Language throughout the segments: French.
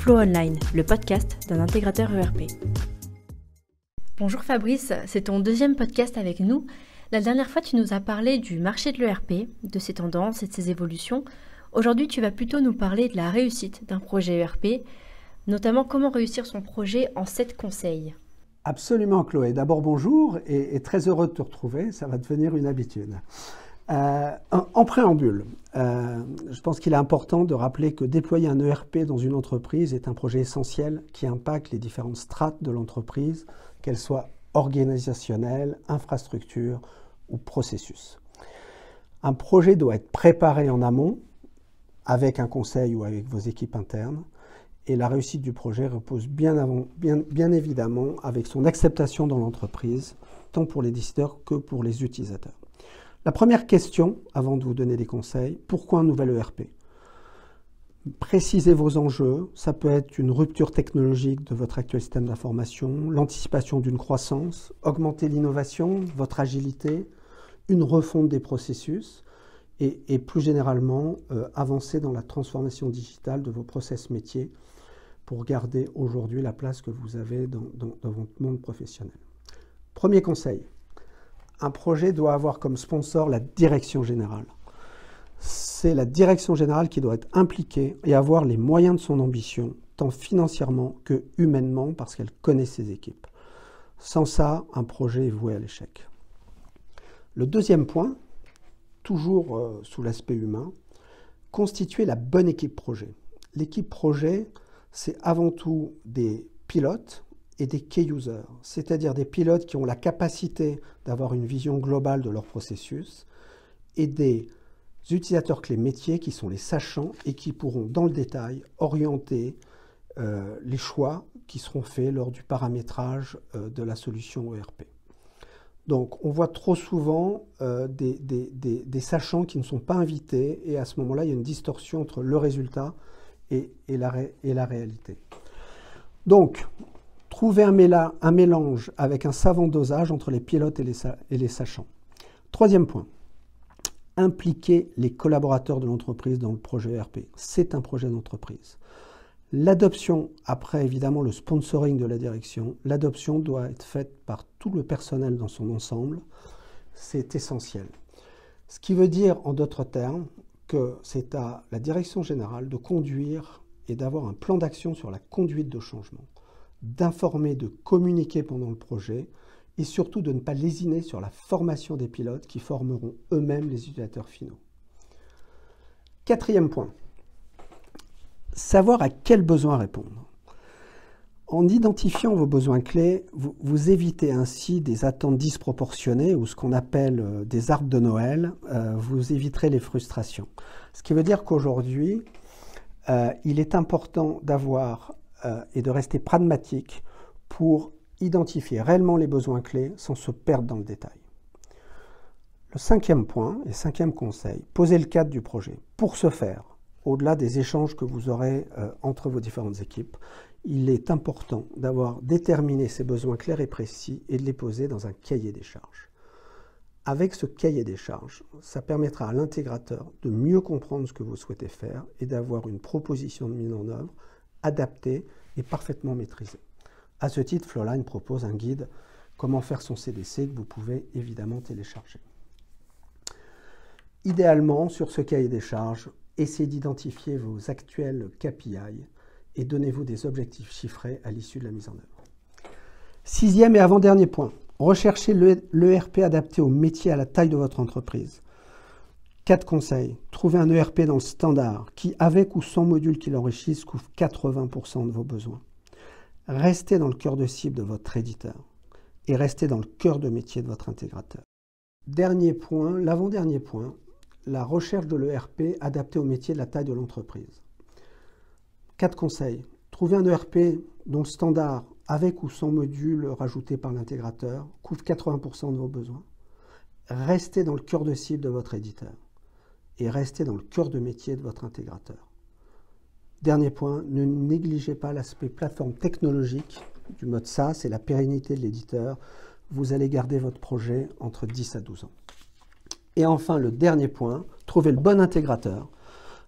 Flow Online, le podcast d'un intégrateur ERP. Bonjour Fabrice, c'est ton deuxième podcast avec nous. La dernière fois, tu nous as parlé du marché de l'ERP, de ses tendances et de ses évolutions. Aujourd'hui, tu vas plutôt nous parler de la réussite d'un projet ERP, notamment comment réussir son projet en 7 conseils. Absolument Chloé. D'abord bonjour et très heureux de te retrouver, ça va devenir une habitude. En préambule, je pense qu'il est important de rappeler que déployer un ERP dans une entreprise est un projet essentiel qui impacte les différentes strates de l'entreprise, qu'elles soient organisationnelles, infrastructures ou processus. Un projet doit être préparé en amont avec un conseil ou avec vos équipes internes. Et la réussite du projet repose bien évidemment avec son acceptation dans l'entreprise, tant pour les décideurs que pour les utilisateurs. La première question, avant de vous donner des conseils, pourquoi un nouvel ERP? Précisez vos enjeux, ça peut être une rupture technologique de votre actuel système d'information, l'anticipation d'une croissance, augmenter l'innovation, votre agilité, une refonte des processus et plus généralement avancer dans la transformation digitale de vos process métiers pour garder aujourd'hui la place que vous avez dans votre monde professionnel. Premier conseil, un projet doit avoir comme sponsor la direction générale. C'est la direction générale qui doit être impliquée et avoir les moyens de son ambition, tant financièrement que humainement, parce qu'elle connaît ses équipes. Sans ça, un projet est voué à l'échec. Le deuxième point, toujours sous l'aspect humain, constituer la bonne équipe projet. L'équipe projet, c'est avant tout des pilotes et des key users, c'est-à-dire des pilotes qui ont la capacité d'avoir une vision globale de leur processus et des utilisateurs clés métiers qui sont les sachants et qui pourront dans le détail orienter les choix qui seront faits lors du paramétrage de la solution ERP. Donc on voit trop souvent des sachants qui ne sont pas invités et à ce moment-là il y a une distorsion entre le résultat et la réalité. Donc, trouver un mélange avec un savant dosage entre les pilotes et les sachants. Troisième point, impliquer les collaborateurs de l'entreprise dans le projet ERP. C'est un projet d'entreprise. L'adoption, après évidemment le sponsoring de la direction, l'adoption doit être faite par tout le personnel dans son ensemble. C'est essentiel. Ce qui veut dire, en d'autres termes, que c'est à la direction générale de conduire et d'avoir un plan d'action sur la conduite de changement, d'informer, de communiquer pendant le projet et surtout de ne pas lésiner sur la formation des pilotes qui formeront eux-mêmes les utilisateurs finaux. Quatrième point, savoir à quels besoins répondre. En identifiant vos besoins clés, vous évitez ainsi des attentes disproportionnées ou ce qu'on appelle des arbres de Noël, vous éviterez les frustrations. Ce qui veut dire qu'aujourd'hui, il est important d'avoir et de rester pragmatique pour identifier réellement les besoins clés sans se perdre dans le détail. Le cinquième point et cinquième conseil, posez le cadre du projet. Pour ce faire, au-delà des échanges que vous aurez entre vos différentes équipes, il est important d'avoir déterminé ces besoins clairs et précis et de les poser dans un cahier des charges. Avec ce cahier des charges, ça permettra à l'intégrateur de mieux comprendre ce que vous souhaitez faire et d'avoir une proposition de mise en œuvre adaptée et parfaitement maîtrisée. À ce titre, Flowline propose un guide « Comment faire son CDC » que vous pouvez évidemment télécharger. Idéalement, sur ce cahier des charges, essayez d'identifier vos actuels KPI et donnez-vous des objectifs chiffrés à l'issue de la mise en œuvre. Sixième et avant-dernier point, recherchez l'ERP adapté au métier et à la taille de votre entreprise. 4 conseils. Trouvez un ERP dans le standard qui, avec ou sans module qui l'enrichisse, couvre 80% de vos besoins. Restez dans le cœur de cible de votre éditeur et restez dans le cœur de métier de votre intégrateur. Dernier point, l'avant-dernier point, la recherche de l'ERP adapté au métier et de la taille de l'entreprise. 4 conseils. Trouvez un ERP dont le standard, avec ou sans module rajouté par l'intégrateur, couvre 80% de vos besoins. Restez dans le cœur de cible de votre éditeur et restez dans le cœur de métier de votre intégrateur. Dernier point, ne négligez pas l'aspect plateforme technologique du mode SaaS et la pérennité de l'éditeur. Vous allez garder votre projet entre 10 à 12 ans. Et enfin, le dernier point, trouvez le bon intégrateur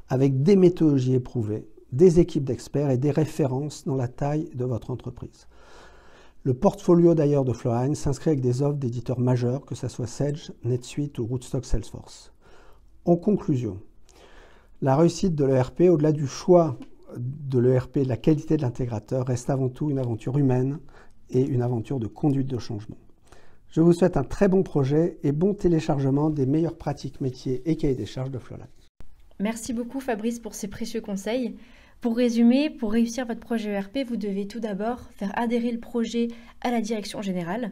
avec des méthodologies éprouvées des équipes d'experts et des références dans la taille de votre entreprise. Le portfolio d'ailleurs de Flowline s'inscrit avec des offres d'éditeurs majeurs, que ce soit Sage, NetSuite ou Rootstock Salesforce. En conclusion, la réussite de l'ERP, au-delà du choix de l'ERP et de la qualité de l'intégrateur, reste avant tout une aventure humaine et une aventure de conduite de changement. Je vous souhaite un très bon projet et bon téléchargement des meilleures pratiques métiers et cahiers des charges de Flowline. Merci beaucoup Fabrice pour ces précieux conseils. Pour résumer, pour réussir votre projet ERP, vous devez tout d'abord faire adhérer le projet à la direction générale,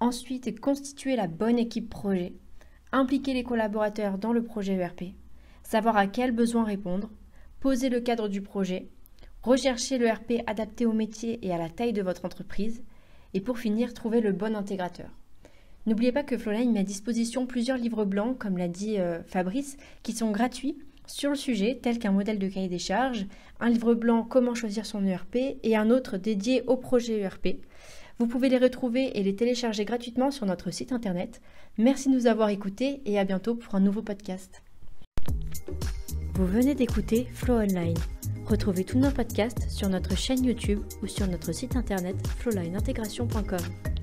ensuite constituer la bonne équipe projet, impliquer les collaborateurs dans le projet ERP, savoir à quels besoins répondre, poser le cadre du projet, rechercher l'ERP adapté au métier et à la taille de votre entreprise, et pour finir, trouver le bon intégrateur. N'oubliez pas que Flowline met à disposition plusieurs livres blancs, comme l'a dit Fabrice, qui sont gratuits sur le sujet, tel qu'un modèle de cahier des charges, un livre blanc Comment choisir son ERP et un autre dédié au projet ERP. Vous pouvez les retrouver et les télécharger gratuitement sur notre site internet. Merci de nous avoir écoutés et à bientôt pour un nouveau podcast. Vous venez d'écouter Flow Online. Retrouvez tous nos podcasts sur notre chaîne YouTube ou sur notre site internet flowlineintégration.com.